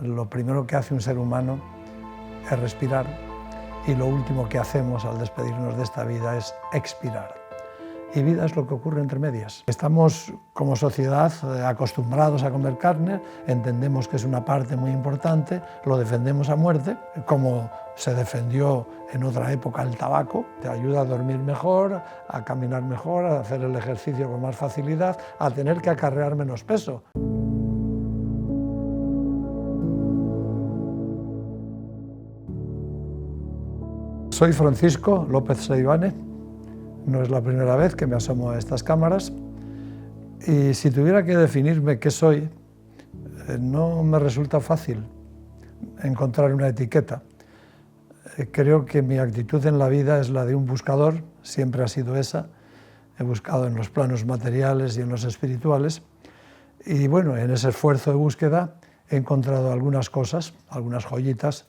Lo primero que hace un ser humano es respirar y lo último que hacemos al despedirnos de esta vida es expirar. Y vida es lo que ocurre entre medias. Estamos como sociedad acostumbrados a comer carne, entendemos que es una parte muy importante, lo defendemos a muerte, como se defendió en otra época el tabaco. Te ayuda a dormir mejor, a caminar mejor, a hacer el ejercicio con más facilidad, a tener que acarrear menos peso. Soy Francisco López Seivane, no es la primera vez que me asomo a estas cámaras y si tuviera que definirme qué soy, no me resulta fácil encontrar una etiqueta. Creo que mi actitud en la vida es la de un buscador, siempre ha sido esa. He buscado en los planos materiales y en los espirituales y bueno, en ese esfuerzo de búsqueda he encontrado algunas cosas, algunas joyitas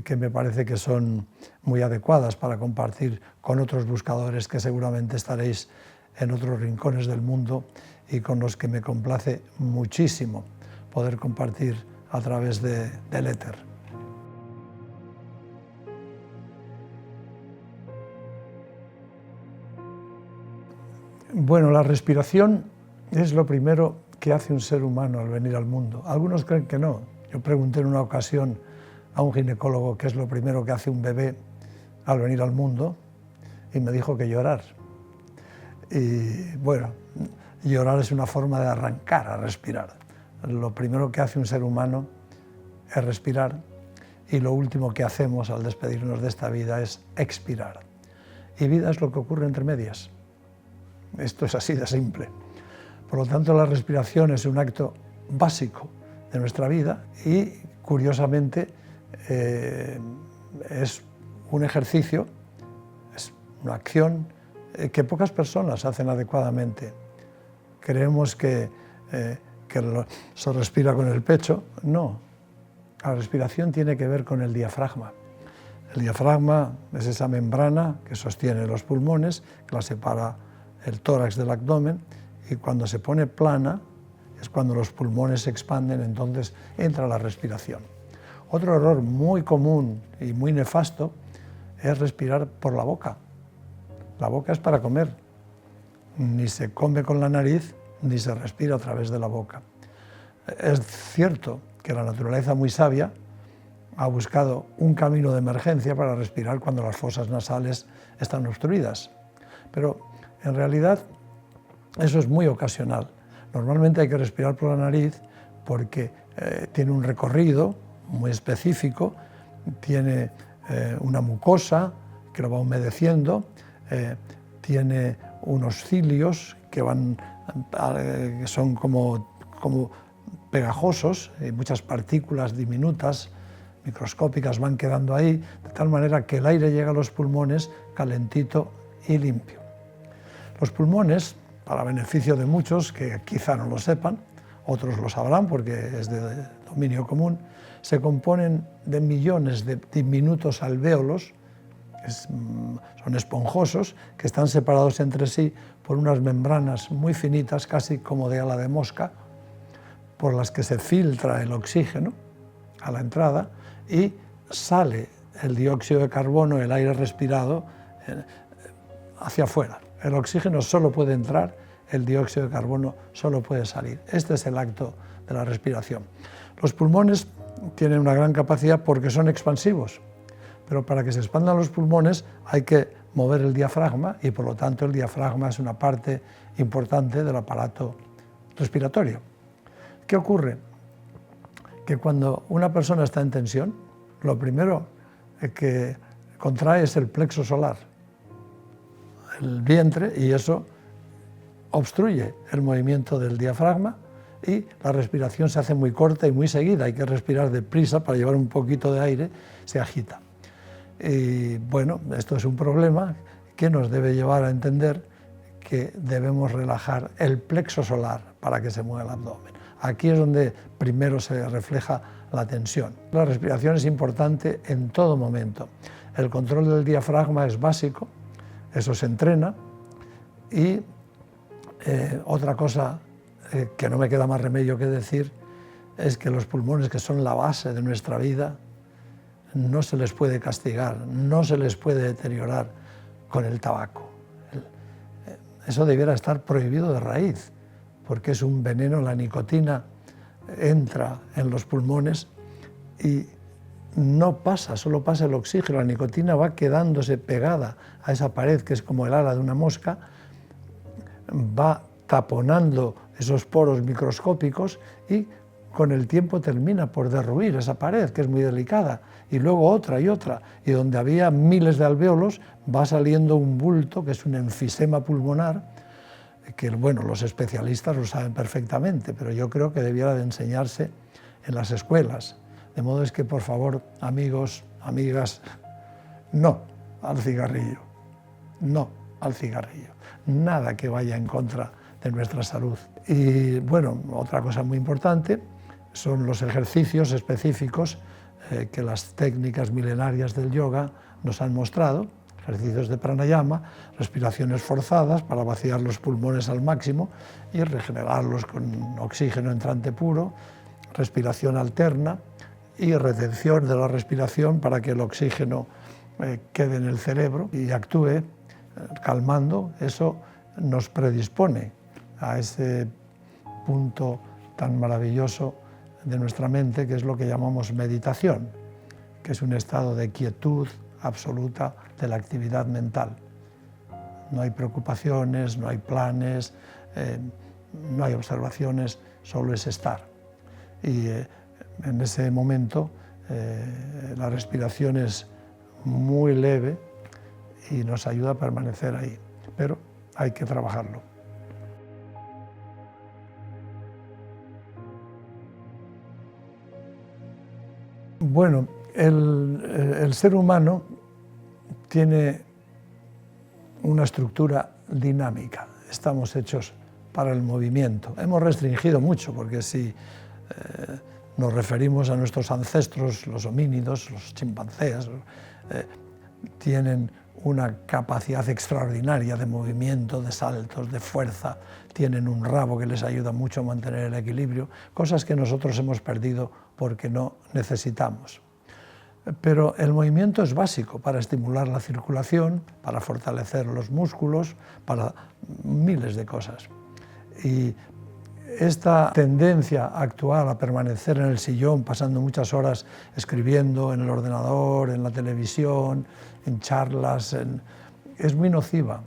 que me parece que son muy adecuadas para compartir con otros buscadores que seguramente estaréis en otros rincones del mundo y con los que me complace muchísimo poder compartir a través del éter. Bueno, la respiración es lo primero que hace un ser humano al venir al mundo. Algunos creen que no. Yo pregunté en una ocasión a un ginecólogo qué es lo primero que hace un bebé al venir al mundo y me dijo que llorar. Y bueno, llorar es una forma de arrancar a respirar. Lo primero que hace un ser humano es respirar y lo último que hacemos al despedirnos de esta vida es expirar. Y vida es lo que ocurre entre medias. Esto es así de simple. Por lo tanto, la respiración es un acto básico de nuestra vida y, curiosamente, es un ejercicio, es una acción que pocas personas hacen adecuadamente. Creemos que se respira con el pecho. No, la respiración tiene que ver con el diafragma. El diafragma es esa membrana que sostiene los pulmones, que la separa el tórax del abdomen, y cuando se pone plana es cuando los pulmones se expanden, entonces entra la respiración. Otro error muy común y muy nefasto es respirar por la boca. La boca es para comer. Ni se come con la nariz, ni se respira a través de la boca. Es cierto que la naturaleza muy sabia ha buscado un camino de emergencia para respirar cuando las fosas nasales están obstruidas. Pero en realidad eso es muy ocasional. Normalmente hay que respirar por la nariz porque tiene un recorrido muy específico, tiene una mucosa que lo va humedeciendo, tiene unos cilios que son como pegajosos, y muchas partículas diminutas, microscópicas van quedando ahí, de tal manera que el aire llega a los pulmones calentito y limpio. Los pulmones, para beneficio de muchos que quizá no lo sepan, otros lo sabrán porque es de dominio común, se componen de millones de diminutos alvéolos, son esponjosos, que están separados entre sí por unas membranas muy finitas, casi como de ala de mosca, por las que se filtra el oxígeno a la entrada y sale el dióxido de carbono, el aire respirado, hacia afuera. El oxígeno solo puede entrar, el dióxido de carbono solo puede salir. Este es el acto de la respiración. Los pulmones tienen una gran capacidad porque son expansivos, pero para que se expandan los pulmones hay que mover el diafragma y por lo tanto el diafragma es una parte importante del aparato respiratorio. ¿Qué ocurre? Que cuando una persona está en tensión, lo primero que contrae es el plexo solar, el vientre, y eso obstruye el movimiento del diafragma y la respiración se hace muy corta y muy seguida. Hay que respirar deprisa para llevar un poquito de aire, se agita. Y bueno, esto es un problema que nos debe llevar a entender que debemos relajar el plexo solar para que se mueva el abdomen. Aquí es donde primero se refleja la tensión. La respiración es importante en todo momento. El control del diafragma es básico, eso se entrena, y otra cosa que no me queda más remedio que decir es que los pulmones, que son la base de nuestra vida, no se les puede castigar, no se les puede deteriorar con el tabaco. Eso debiera estar prohibido de raíz, porque es un veneno. La nicotina entra en los pulmones y no pasa, solo pasa el oxígeno. La nicotina va quedándose pegada a esa pared, que es como el ala de una mosca, va taponando esos poros microscópicos y con el tiempo termina por derruir esa pared, que es muy delicada, y luego otra, y donde había miles de alvéolos va saliendo un bulto, que es un enfisema pulmonar, que bueno, los especialistas lo saben perfectamente, pero yo creo que debiera de enseñarse en las escuelas. De modo es que, por favor, amigos, amigas, no al cigarrillo, no al cigarrillo, nada que vaya en contra de nuestra salud. Y bueno, otra cosa muy importante son los ejercicios específicos que las técnicas milenarias del yoga nos han mostrado, ejercicios de pranayama, respiraciones forzadas para vaciar los pulmones al máximo y regenerarlos con oxígeno entrante puro, respiración alterna y retención de la respiración para que el oxígeno quede en el cerebro y actúe calmando. Eso nos predispone a ese punto tan maravilloso de nuestra mente, que es lo que llamamos meditación, que es un estado de quietud absoluta de la actividad mental. No hay preocupaciones, no hay planes, no hay observaciones, solo es estar. Y en ese momento la respiración es muy leve y nos ayuda a permanecer ahí, pero hay que trabajarlo. Bueno, el ser humano tiene una estructura dinámica. Estamos hechos para el movimiento. Hemos restringido mucho, porque si nos referimos a nuestros ancestros, los homínidos, los chimpancés, tienen una capacidad extraordinaria de movimiento, de saltos, de fuerza, tienen un rabo que les ayuda mucho a mantener el equilibrio, cosas que nosotros hemos perdido porque no necesitamos. Pero el movimiento es básico para estimular la circulación, para fortalecer los músculos, para miles de cosas. Y esta tendencia actual a permanecer en el sillón, pasando muchas horas escribiendo en el ordenador, en la televisión, en charlas, es muy nociva.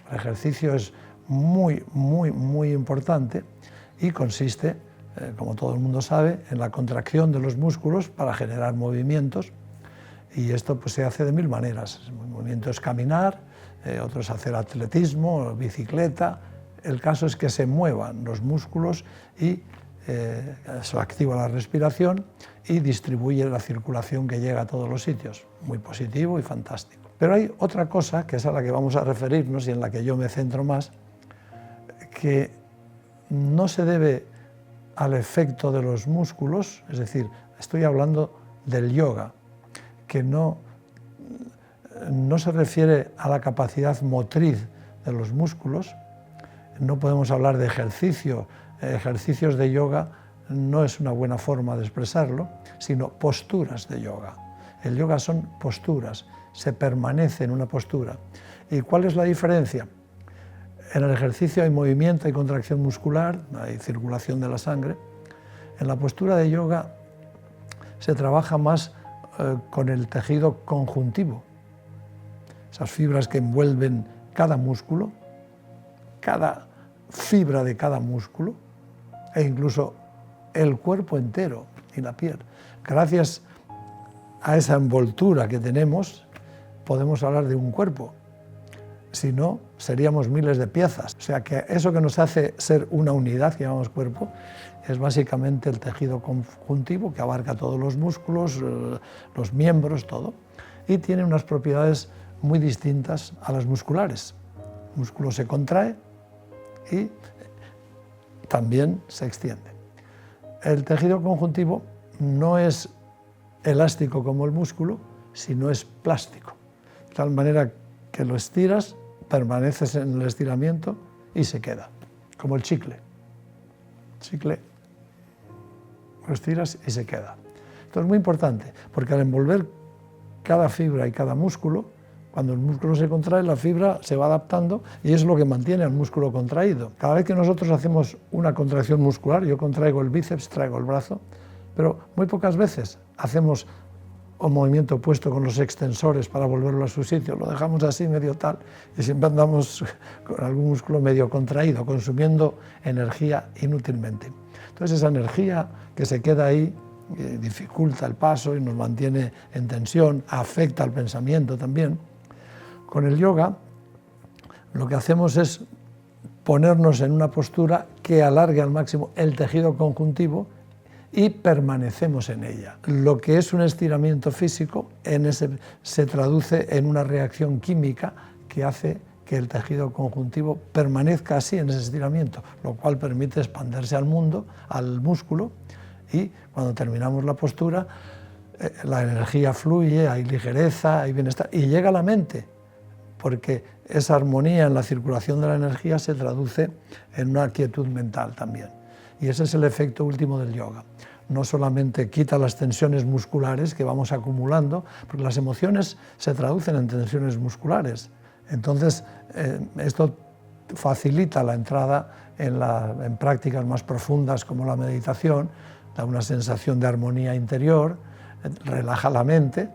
El ejercicio es muy importante y consiste, como todo el mundo sabe, en la contracción de los músculos para generar movimientos, y esto pues se hace de mil maneras. Un movimiento es caminar, otro es hacer atletismo, bicicleta. El caso es que se muevan los músculos y eso activa la respiración y distribuye la circulación que llega a todos los sitios. Muy positivo y fantástico. Pero hay otra cosa, que es a la que vamos a referirnos y en la que yo me centro más, que no se debe al efecto de los músculos, es decir, estoy hablando del yoga, que no se refiere a la capacidad motriz de los músculos. No podemos hablar de ejercicios de yoga, no es una buena forma de expresarlo, sino posturas de yoga. El yoga son posturas, se permanece en una postura. ¿Y cuál es la diferencia? En el ejercicio hay movimiento, hay contracción muscular, hay circulación de la sangre. En la postura de yoga se trabaja más con el tejido conjuntivo, esas fibras que envuelven cada músculo, cada fibra de cada músculo e incluso el cuerpo entero y la piel. Gracias a esa envoltura que tenemos podemos hablar de un cuerpo, si no seríamos miles de piezas. O sea que eso que nos hace ser una unidad que llamamos cuerpo es básicamente el tejido conjuntivo que abarca todos los músculos, los miembros, todo, y tiene unas propiedades muy distintas a las musculares. El músculo se contrae y también se extiende. El tejido conjuntivo no es elástico como el músculo, sino es plástico, de tal manera que lo estiras, permaneces en el estiramiento y se queda, como el chicle. El chicle, lo estiras y se queda. Esto es muy importante, porque al envolver cada fibra y cada músculo, cuando el músculo se contrae, la fibra se va adaptando y es lo que mantiene al músculo contraído. Cada vez que nosotros hacemos una contracción muscular, yo contraigo el bíceps, traigo el brazo, pero muy pocas veces hacemos un movimiento opuesto con los extensores para volverlo a su sitio, lo dejamos así medio tal y siempre andamos con algún músculo medio contraído, consumiendo energía inútilmente. Entonces esa energía que se queda ahí dificulta el paso y nos mantiene en tensión, afecta al pensamiento también. Con el yoga lo que hacemos es ponernos en una postura que alargue al máximo el tejido conjuntivo y permanecemos en ella. Lo que es un estiramiento físico se traduce en una reacción química que hace que el tejido conjuntivo permanezca así en ese estiramiento, lo cual permite expandirse al músculo, y cuando terminamos la postura, la energía fluye, hay ligereza, hay bienestar, y llega a la mente, porque esa armonía en la circulación de la energía se traduce en una quietud mental también. Y ese es el efecto último del yoga. No solamente quita las tensiones musculares que vamos acumulando, porque las emociones se traducen en tensiones musculares. Entonces, esto facilita la entrada en prácticas más profundas como la meditación, da una sensación de armonía interior, relaja la mente,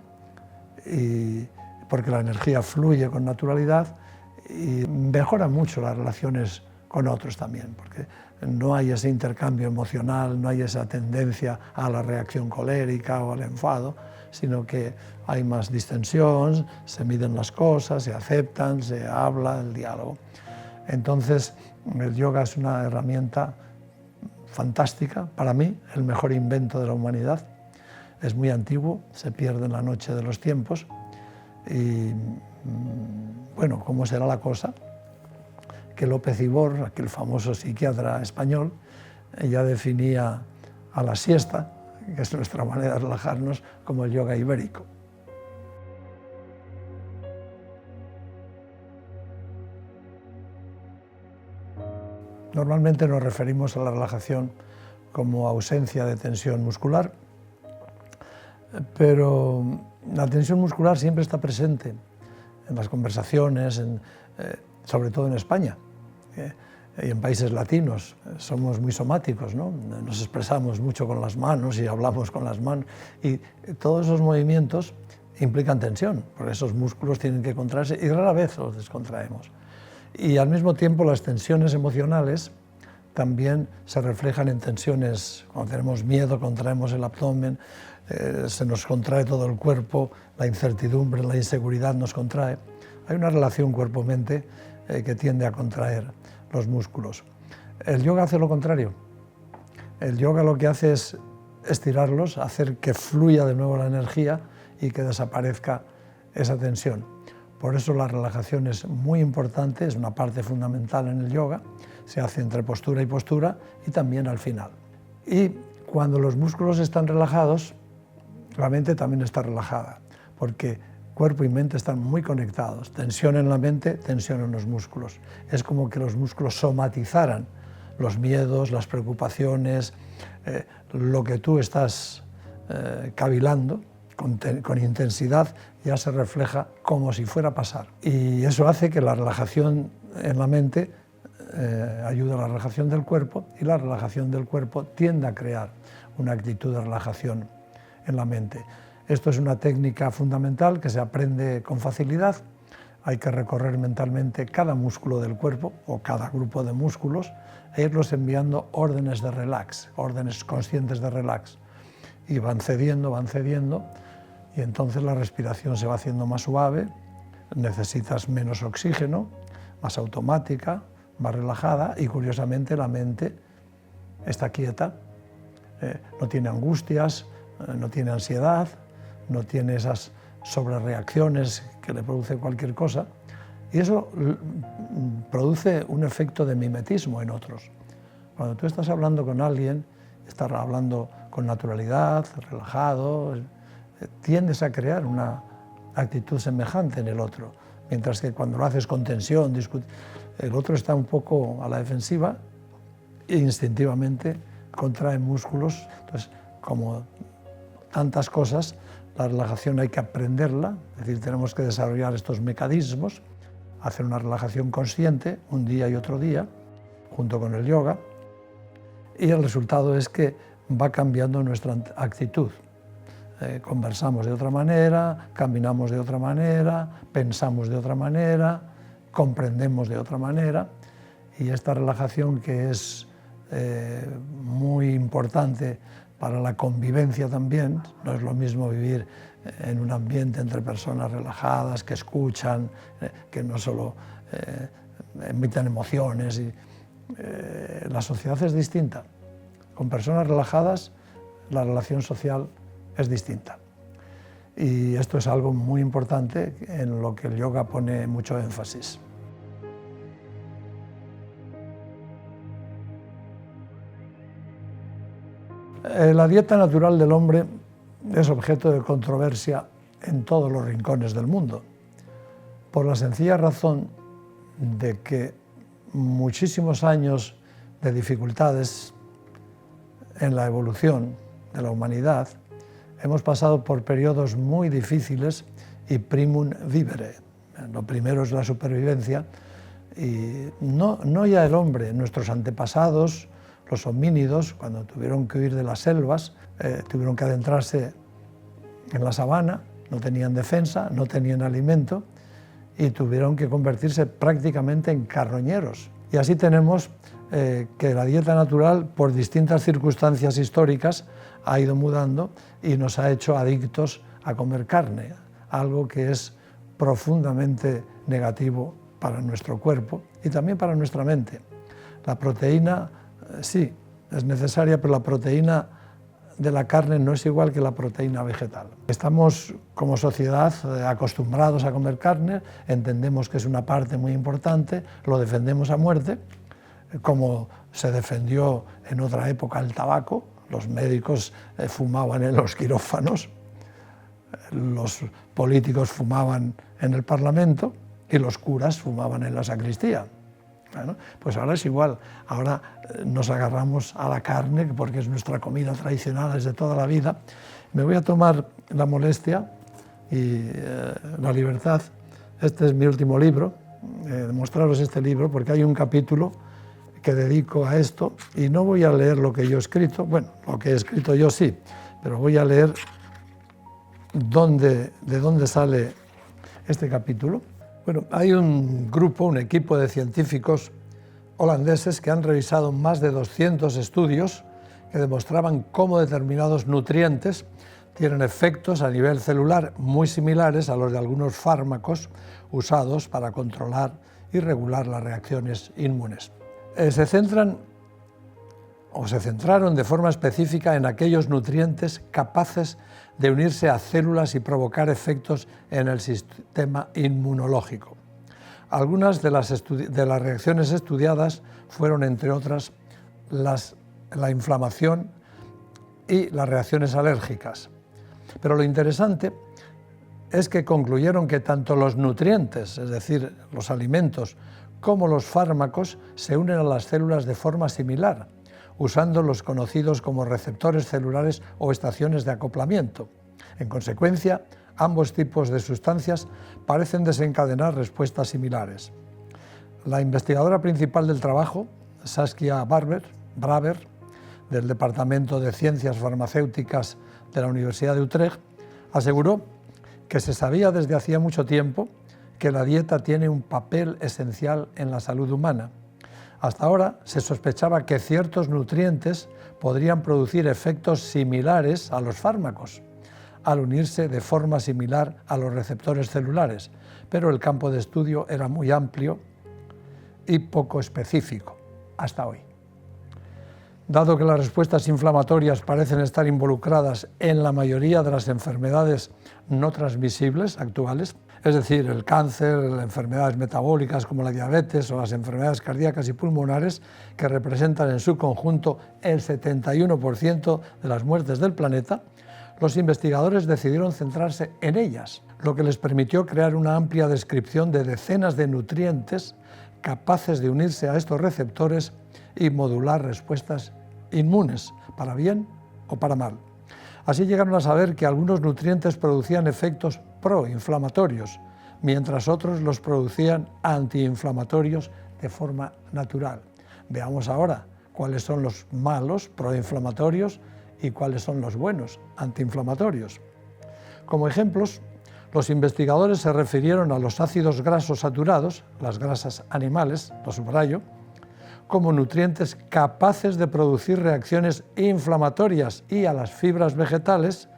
porque la energía fluye con naturalidad y mejora mucho las relaciones con otros también, porque no hay ese intercambio emocional, no hay esa tendencia a la reacción colérica o al enfado, sino que hay más distensión, se miden las cosas, se aceptan, se habla, el diálogo. Entonces, el yoga es una herramienta fantástica, para mí, el mejor invento de la humanidad. Es muy antiguo, se pierde en la noche de los tiempos y, bueno, ¿cómo será la cosa? Que López Ibor, aquel famoso psiquiatra español, ya definía a la siesta, que es nuestra manera de relajarnos, como el yoga ibérico. Normalmente nos referimos a la relajación como ausencia de tensión muscular, pero la tensión muscular siempre está presente en las conversaciones, sobre todo en España y en países latinos. Somos muy somáticos, ¿no? Nos expresamos mucho con las manos y hablamos con las manos, y todos esos movimientos implican tensión, porque esos músculos tienen que contraerse y rara vez los descontraemos. Y al mismo tiempo las tensiones emocionales también se reflejan en tensiones. Cuando tenemos miedo, contraemos el abdomen, se nos contrae todo el cuerpo, la incertidumbre, la inseguridad nos contrae. Hay una relación cuerpo-mente que tiende a contraer los músculos. El yoga hace lo contrario. El yoga lo que hace es estirarlos, hacer que fluya de nuevo la energía y que desaparezca esa tensión. Por eso la relajación es muy importante, es una parte fundamental en el yoga. Se hace entre postura y postura y también al final. Y cuando los músculos están relajados, la mente también está relajada, porque cuerpo y mente están muy conectados. Tensión en la mente, tensión en los músculos. Es como que los músculos somatizaran los miedos, las preocupaciones, lo que tú estás cavilando con intensidad, ya se refleja como si fuera a pasar. Y eso hace que la relajación en la mente ayude a la relajación del cuerpo, y la relajación del cuerpo tiende a crear una actitud de relajación en la mente. Esto es una técnica fundamental que se aprende con facilidad. Hay que recorrer mentalmente cada músculo del cuerpo o cada grupo de músculos e irlos enviando órdenes de relax, órdenes conscientes de relax. Y van cediendo, y entonces la respiración se va haciendo más suave, necesitas menos oxígeno, más automática, más relajada, y curiosamente la mente está quieta, no tiene angustias, no tiene ansiedad, no tiene esas sobrereacciones que le produce cualquier cosa, y eso produce un efecto de mimetismo en otros. Cuando tú estás hablando con alguien, estás hablando con naturalidad, relajado, tiendes a crear una actitud semejante en el otro, mientras que cuando lo haces con tensión, el otro está un poco a la defensiva e instintivamente contrae músculos. Entonces, como tantas cosas, la relajación hay que aprenderla, es decir, tenemos que desarrollar estos mecanismos, hacer una relajación consciente un día y otro día, junto con el yoga, y el resultado es que va cambiando nuestra actitud. Conversamos de otra manera, caminamos de otra manera, pensamos de otra manera, comprendemos de otra manera, y esta relajación, que es muy importante para la convivencia también, no es lo mismo vivir en un ambiente entre personas relajadas, que escuchan, que no solo emiten emociones. La sociedad es distinta. Con personas relajadas, la relación social es distinta. Y esto es algo muy importante en lo que el yoga pone mucho énfasis. La dieta natural del hombre es objeto de controversia en todos los rincones del mundo, por la sencilla razón de que muchísimos años de dificultades en la evolución de la humanidad hemos pasado por periodos muy difíciles y primum vivere. Lo primero es la supervivencia, y no ya el hombre, nuestros antepasados, los homínidos, cuando tuvieron que huir de las selvas, tuvieron que adentrarse en la sabana, no tenían defensa, no tenían alimento y tuvieron que convertirse prácticamente en carroñeros. Y así tenemos que la dieta natural, por distintas circunstancias históricas, ha ido mudando y nos ha hecho adictos a comer carne, algo que es profundamente negativo para nuestro cuerpo y también para nuestra mente. La proteína, sí, es necesaria, pero la proteína de la carne no es igual que la proteína vegetal. Estamos como sociedad acostumbrados a comer carne, entendemos que es una parte muy importante, lo defendemos a muerte, como se defendió en otra época el tabaco. Los médicos fumaban en los quirófanos, los políticos fumaban en el Parlamento y los curas fumaban en la sacristía. Bueno, pues ahora es igual, ahora nos agarramos a la carne porque es nuestra comida tradicional desde toda la vida. Me voy a tomar la molestia y la libertad, este es mi último libro, de mostraros este libro porque hay un capítulo que dedico a esto y no voy a leer lo que yo he escrito, bueno, lo que he escrito yo sí, pero voy a leer de dónde sale este capítulo. Bueno, hay un grupo, un equipo de científicos holandeses que han revisado más de 200 estudios que demostraban cómo determinados nutrientes tienen efectos a nivel celular muy similares a los de algunos fármacos usados para controlar y regular las reacciones inmunes. Se centraron de forma específica en aquellos nutrientes capaces de unirse a células y provocar efectos en el sistema inmunológico. Algunas de las reacciones estudiadas fueron, entre otras, la inflamación y las reacciones alérgicas. Pero lo interesante es que concluyeron que tanto los nutrientes, es decir, los alimentos, como los fármacos se unen a las células de forma similar, usando los conocidos como receptores celulares o estaciones de acoplamiento. En consecuencia, ambos tipos de sustancias parecen desencadenar respuestas similares. La investigadora principal del trabajo, Saskia Braver, del Departamento de Ciencias Farmacéuticas de la Universidad de Utrecht, aseguró que se sabía desde hacía mucho tiempo que la dieta tiene un papel esencial en la salud humana. Hasta ahora se sospechaba que ciertos nutrientes podrían producir efectos similares a los fármacos, al unirse de forma similar a los receptores celulares, pero el campo de estudio era muy amplio y poco específico, hasta hoy. Dado que las respuestas inflamatorias parecen estar involucradas en la mayoría de las enfermedades no transmisibles actuales, es decir, el cáncer, las enfermedades metabólicas como la diabetes o las enfermedades cardíacas y pulmonares, que representan en su conjunto el 71% de las muertes del planeta, los investigadores decidieron centrarse en ellas, lo que les permitió crear una amplia descripción de decenas de nutrientes capaces de unirse a estos receptores y modular respuestas inmunes, para bien o para mal. Así llegaron a saber que algunos nutrientes producían efectos proinflamatorios, mientras otros los producían antiinflamatorios de forma natural. Veamos ahora cuáles son los malos proinflamatorios y cuáles son los buenos antiinflamatorios. Como ejemplos, los investigadores se refirieron a los ácidos grasos saturados, las grasas animales, lo subrayo, como nutrientes capaces de producir reacciones inflamatorias y a las fibras vegetales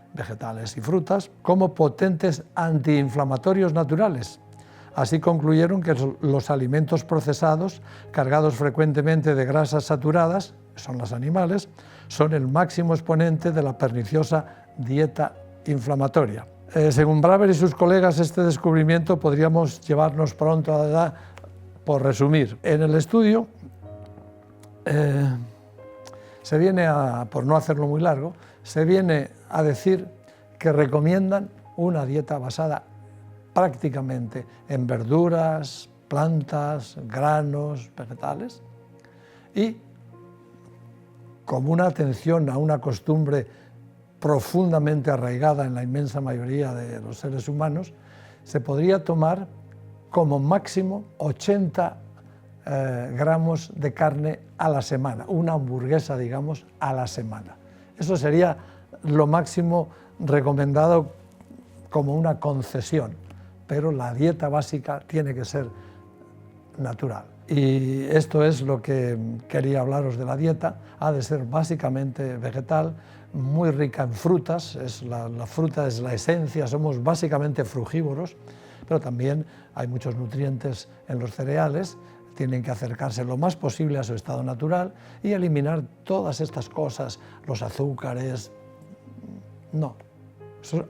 y frutas, como potentes antiinflamatorios naturales. Así concluyeron que los alimentos procesados, cargados frecuentemente de grasas saturadas, que son las animales, son el máximo exponente de la perniciosa dieta inflamatoria. Según Braver y sus colegas, este descubrimiento podríamos llevarnos pronto a la edad, por resumir. En el estudio se viene a, por no hacerlo muy largo, se viene a decir que recomiendan una dieta basada prácticamente en verduras, plantas, granos, vegetales, y como una atención a una costumbre profundamente arraigada en la inmensa mayoría de los seres humanos, se podría tomar como máximo 80 gramos de carne a la semana, una hamburguesa, digamos, a la semana. Eso sería lo máximo recomendado como una concesión, pero la dieta básica tiene que ser natural. Y esto es lo que quería hablaros de la dieta. Ha de ser básicamente vegetal, muy rica en frutas, la fruta es la esencia, somos básicamente frugívoros, pero también hay muchos nutrientes en los cereales. Tienen que acercarse lo más posible a su estado natural y eliminar todas estas cosas, los azúcares. No,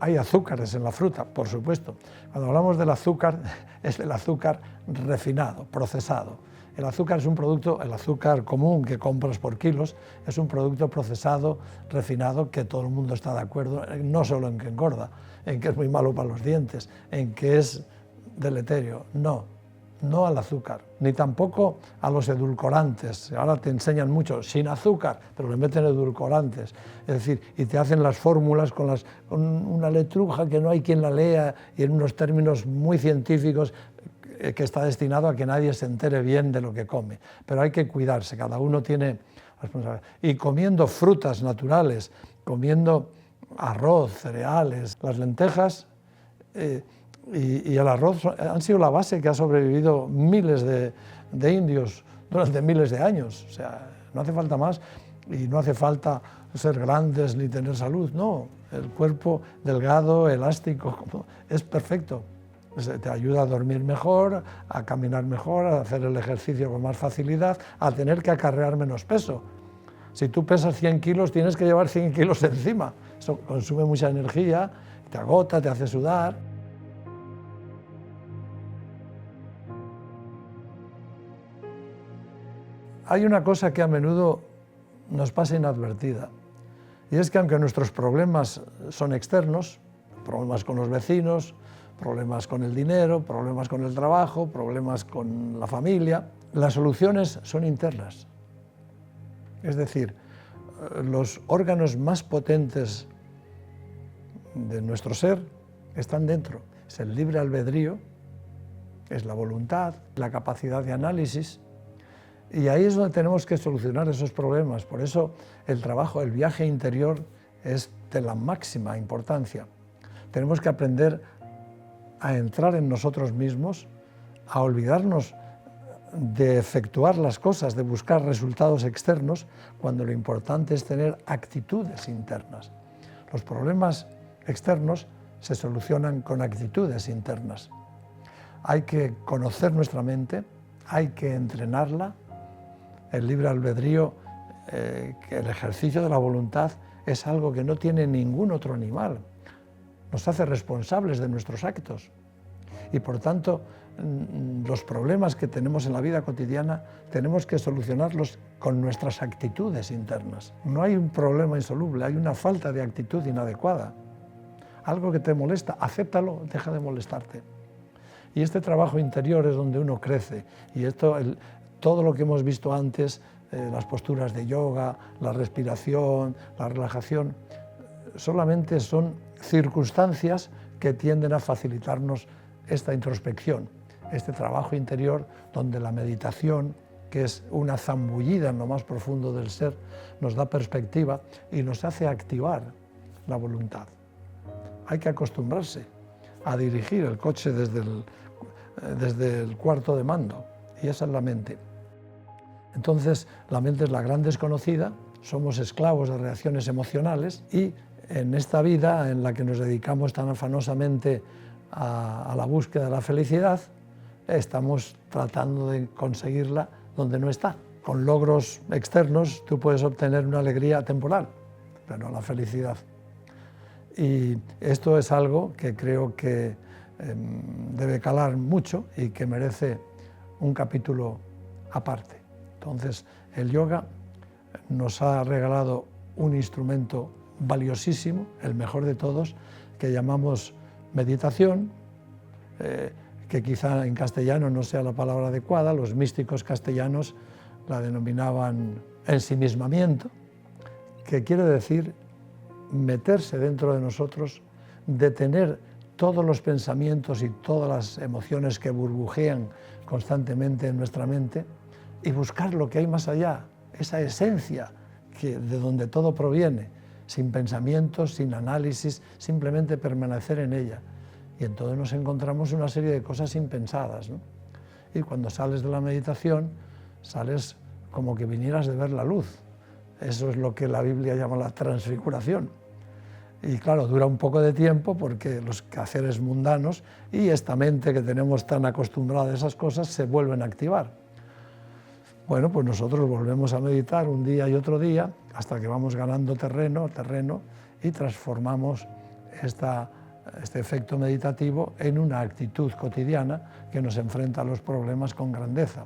hay azúcares en la fruta, por supuesto. Cuando hablamos del azúcar, es el azúcar refinado, procesado. El azúcar es un producto, el azúcar común que compras por kilos, es un producto procesado, refinado, que todo el mundo está de acuerdo, no solo en que engorda, en que es muy malo para los dientes, en que es deleterio, no al azúcar, ni tampoco a los edulcorantes. Ahora te enseñan mucho sin azúcar, pero le meten edulcorantes, es decir, y te hacen las fórmulas con una letruja que no hay quien la lea y en unos términos muy científicos que está destinado a que nadie se entere bien de lo que come. Pero hay que cuidarse, cada uno tiene responsabilidad. Y comiendo frutas naturales, comiendo arroz, cereales, las lentejas y el arroz han sido la base que ha sobrevivido miles de indios durante miles de años. O sea, no hace falta más y no hace falta ser grandes ni tener salud, no. El cuerpo delgado, elástico, es perfecto. Te ayuda a dormir mejor, a caminar mejor, a hacer el ejercicio con más facilidad, a tener que acarrear menos peso. Si tú pesas 100 kilos, tienes que llevar 100 kilos encima. Eso consume mucha energía, te agota, te hace sudar. Hay una cosa que a menudo nos pasa inadvertida, y es que aunque nuestros problemas son externos, problemas con los vecinos, problemas con el dinero, problemas con el trabajo, problemas con la familia, las soluciones son internas. Es decir, los órganos más potentes de nuestro ser están dentro. Es el libre albedrío, es la voluntad, la capacidad de análisis, y ahí es donde tenemos que solucionar esos problemas. Por eso el trabajo, el viaje interior es de la máxima importancia. Tenemos que aprender a entrar en nosotros mismos, a olvidarnos de efectuar las cosas, de buscar resultados externos, cuando lo importante es tener actitudes internas. Los problemas externos se solucionan con actitudes internas. Hay que conocer nuestra mente, hay que entrenarla. El libre albedrío, el ejercicio de la voluntad, es algo que no tiene ningún otro animal. Nos hace responsables de nuestros actos y, por tanto, los problemas que tenemos en la vida cotidiana tenemos que solucionarlos con nuestras actitudes internas. No hay un problema insoluble, hay una falta de actitud inadecuada. Algo que te molesta, acéptalo, deja de molestarte. Y este trabajo interior es donde uno crece. Y todo lo que hemos visto antes, las posturas de yoga, la respiración, la relajación, solamente son circunstancias que tienden a facilitarnos esta introspección, este trabajo interior donde la meditación, que es una zambullida en lo más profundo del ser, nos da perspectiva y nos hace activar la voluntad. Hay que acostumbrarse a dirigir el coche desde el cuarto de mando, y esa es la mente. Entonces, la mente es la gran desconocida, somos esclavos de reacciones emocionales y en esta vida en la que nos dedicamos tan afanosamente a la búsqueda de la felicidad, estamos tratando de conseguirla donde no está. Con logros externos tú puedes obtener una alegría temporal, pero no la felicidad. Y esto es algo que creo que debe calar mucho y que merece un capítulo aparte. Entonces, el yoga nos ha regalado un instrumento valiosísimo, el mejor de todos, que llamamos meditación, que quizá en castellano no sea la palabra adecuada, los místicos castellanos la denominaban ensimismamiento, que quiere decir meterse dentro de nosotros, detener todos los pensamientos y todas las emociones que burbujean constantemente en nuestra mente y buscar lo que hay más allá, esa esencia de donde todo proviene, sin pensamientos, sin análisis, simplemente permanecer en ella. Y entonces nos encontramos una serie de cosas impensadas, ¿no? Y cuando sales de la meditación, sales como que vinieras de ver la luz. Eso es lo que la Biblia llama la transfiguración. Y claro, dura un poco de tiempo porque los quehaceres mundanos y esta mente que tenemos tan acostumbrada a esas cosas se vuelven a activar. Bueno, pues nosotros volvemos a meditar un día y otro día hasta que vamos ganando terreno y transformamos este efecto meditativo en una actitud cotidiana que nos enfrenta a los problemas con grandeza.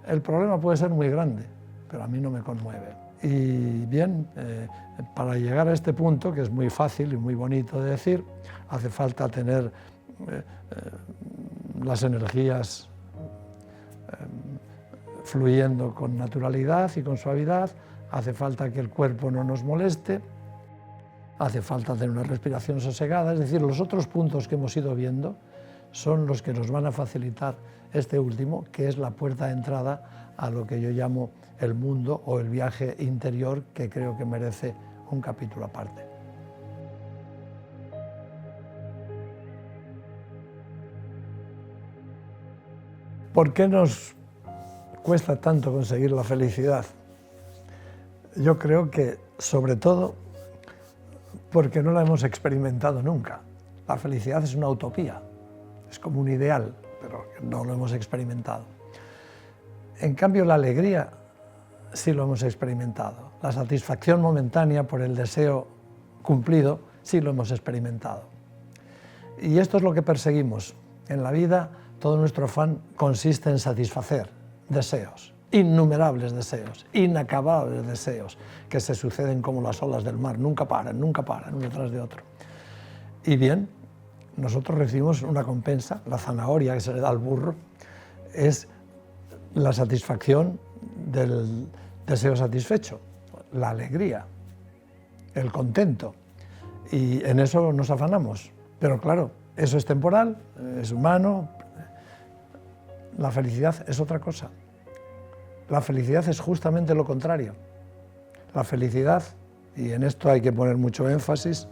El problema puede ser muy grande, pero a mí no me conmueve. Y bien, para llegar a este punto, que es muy fácil y muy bonito de decir, hace falta tener las energías fluyendo con naturalidad y con suavidad, hace falta que el cuerpo no nos moleste, hace falta tener una respiración sosegada, es decir, los otros puntos que hemos ido viendo son los que nos van a facilitar este último, que es la puerta de entrada a lo que yo llamo el mundo o el viaje interior, que creo que merece un capítulo aparte. ¿Por qué nos cuesta tanto conseguir la felicidad? Yo creo que, sobre todo, porque no la hemos experimentado nunca. La felicidad es una utopía, es como un ideal, pero no lo hemos experimentado. En cambio, la alegría sí lo hemos experimentado. La satisfacción momentánea por el deseo cumplido sí lo hemos experimentado. Y esto es lo que perseguimos. En la vida, todo nuestro afán consiste en satisfacer deseos, innumerables deseos, inacabables deseos, que se suceden como las olas del mar, nunca paran, uno tras de otro. Y bien, nosotros recibimos una compensa, la zanahoria que se le da al burro, es la satisfacción del deseo satisfecho, la alegría, el contento, y en eso nos afanamos. Pero claro, eso es temporal, es humano, la felicidad es otra cosa. La felicidad es justamente lo contrario. La felicidad, y en esto hay que poner mucho énfasis,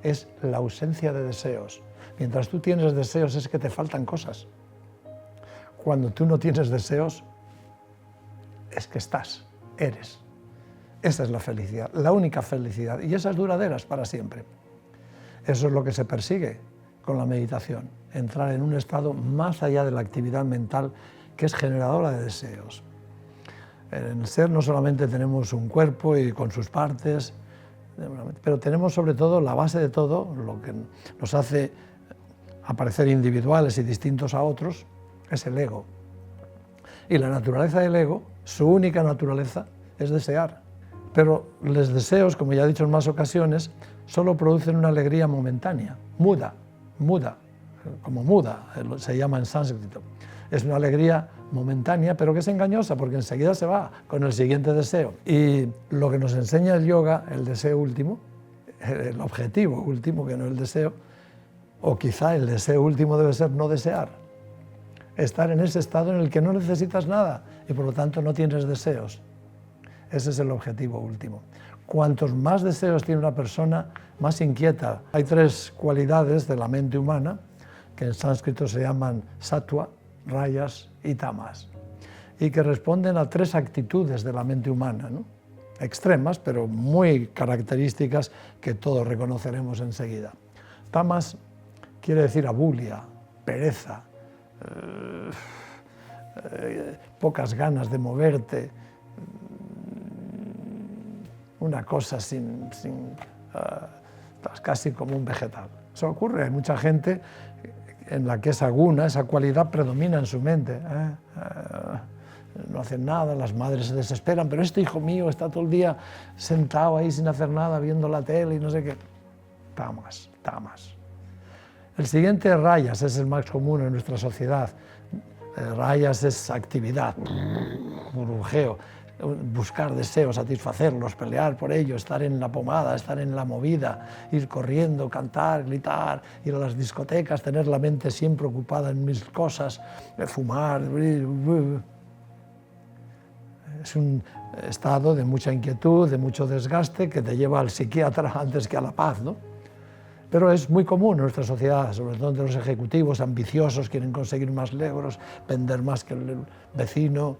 es la ausencia de deseos. Mientras tú tienes deseos es que te faltan cosas. Cuando tú no tienes deseos, es que eres. Esa es la felicidad, la única felicidad, y esa es duradera, es para siempre. Eso es lo que se persigue con la meditación, entrar en un estado más allá de la actividad mental que es generadora de deseos. En el ser no solamente tenemos un cuerpo y con sus partes, pero tenemos sobre todo la base de todo, lo que nos hace aparecer individuales y distintos a otros, es el ego. Y la naturaleza del ego, su única naturaleza, es desear. Pero los deseos, como ya he dicho en más ocasiones, solo producen una alegría momentánea, muda, como muda, se llama en sánscrito. Es una alegría momentánea, pero que es engañosa, porque enseguida se va con el siguiente deseo. Y lo que nos enseña el yoga, el deseo último, el objetivo último, que no el deseo, o quizá el deseo último debe ser no desear. Estar en ese estado en el que no necesitas nada y por lo tanto no tienes deseos. Ese es el objetivo último. Cuantos más deseos tiene una persona, más inquieta. Hay 3 cualidades de la mente humana que en sánscrito se llaman sattva, rayas y tamas, y que responden a 3 actitudes de la mente humana, ¿no? Extremas, pero muy características que todos reconoceremos enseguida. Tamas quiere decir abulia, pereza, pocas ganas de moverte, una cosa casi como un vegetal. Eso ocurre, hay mucha gente en la que esa guna, esa cualidad predomina en su mente. No hacen nada, las madres se desesperan, pero este hijo mío está todo el día sentado ahí sin hacer nada, viendo la tele y no sé qué. Tamas, tamas. El siguiente, rayas, es el más común en nuestra sociedad. Rayas es actividad, burbujeo, buscar deseos, satisfacerlos, pelear por ellos, estar en la pomada, estar en la movida, ir corriendo, cantar, gritar, ir a las discotecas, tener la mente siempre ocupada en mil cosas, fumar. Es un estado de mucha inquietud, de mucho desgaste, que te lleva al psiquiatra antes que a la paz, ¿no? Pero es muy común en nuestra sociedad, sobre todo entre los ejecutivos ambiciosos, quieren conseguir más logros, vender más que el vecino,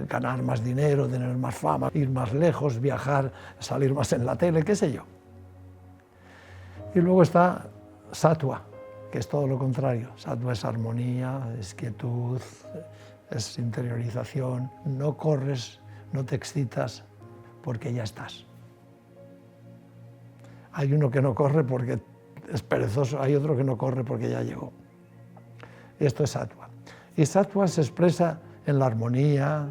ganar más dinero, tener más fama, ir más lejos, viajar, salir más en la tele, qué sé yo. Y luego está sattva, que es todo lo contrario. Sattva es armonía, es quietud, es interiorización, no corres, no te excitas, porque ya estás. Hay uno que no corre porque es perezoso, hay otro que no corre porque ya llegó. Esto es sattva. Y sattva se expresa en la armonía,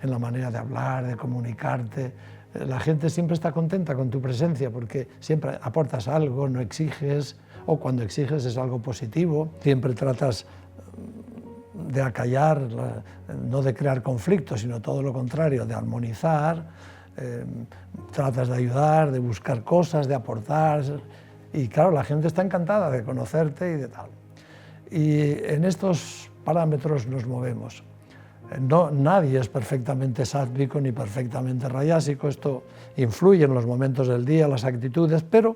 en la manera de hablar, de comunicarte. La gente siempre está contenta con tu presencia porque siempre aportas algo, no exiges, o cuando exiges es algo positivo. Siempre tratas de acallar, no de crear conflictos, sino todo lo contrario, de armonizar. Tratas de ayudar, de buscar cosas, de aportar, y claro, la gente está encantada de conocerte y de tal. Y en estos parámetros nos movemos. Nadie es perfectamente sátvico ni perfectamente rayásico, esto influye en los momentos del día, las actitudes, pero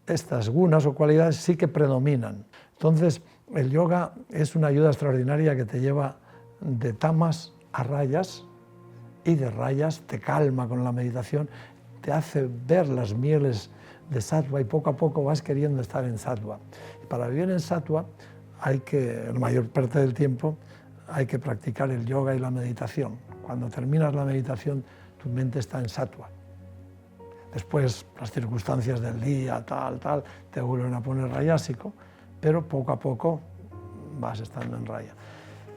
estas gunas o cualidades sí que predominan. Entonces, el yoga es una ayuda extraordinaria que te lleva de tamas a rayas, y de rayas, te calma con la meditación, te hace ver las mieles de sattva y poco a poco vas queriendo estar en sattva. Y para vivir en sattva, la mayor parte del tiempo, hay que practicar el yoga y la meditación. Cuando terminas la meditación, tu mente está en sattva. Después, las circunstancias del día, tal, te vuelven a poner rayásico, pero poco a poco vas estando en raya.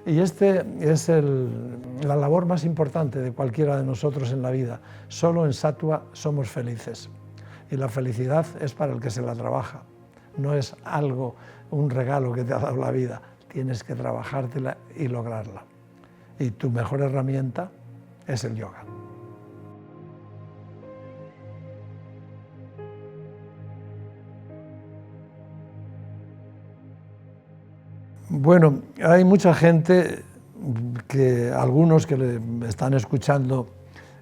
Y este es la labor más importante de cualquiera de nosotros en la vida. Solo en sattva somos felices. Y la felicidad es para el que se la trabaja. No es algo, un regalo que te ha dado la vida. Tienes que trabajártela y lograrla. Y tu mejor herramienta es el yoga. Bueno, hay mucha gente, algunos que están escuchando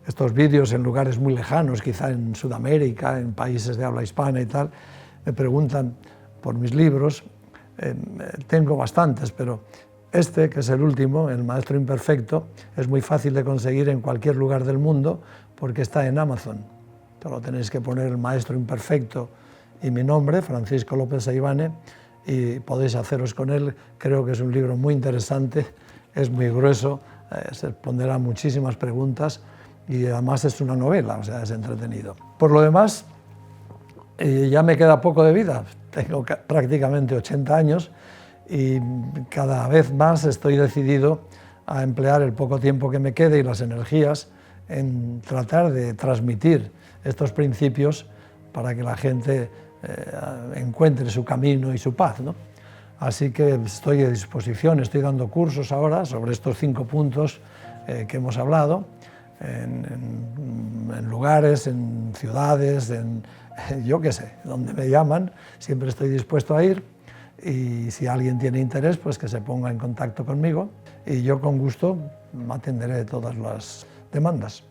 estos vídeos en lugares muy lejanos, quizá en Sudamérica, en países de habla hispana y tal, me preguntan por mis libros. Tengo bastantes, pero este, que es el último, El Maestro Imperfecto, es muy fácil de conseguir en cualquier lugar del mundo porque está en Amazon. Solo tenéis que poner El Maestro Imperfecto y mi nombre, Francisco López Seivane, y podéis haceros con él. Creo que es un libro muy interesante, es muy grueso, se pondrán muchísimas preguntas y además es una novela, o sea, es entretenido. Por lo demás, ya me queda poco de vida, tengo prácticamente 80 años y cada vez más estoy decidido a emplear el poco tiempo que me quede y las energías en tratar de transmitir estos principios para que la gente encuentre su camino y su paz, ¿no? Así que estoy a disposición, estoy dando cursos ahora sobre estos 5 puntos que hemos hablado. en lugares, en ciudades, yo qué sé, donde me llaman, siempre estoy dispuesto a ir, y si alguien tiene interés, pues que se ponga en contacto conmigo y yo con gusto atenderé todas las demandas.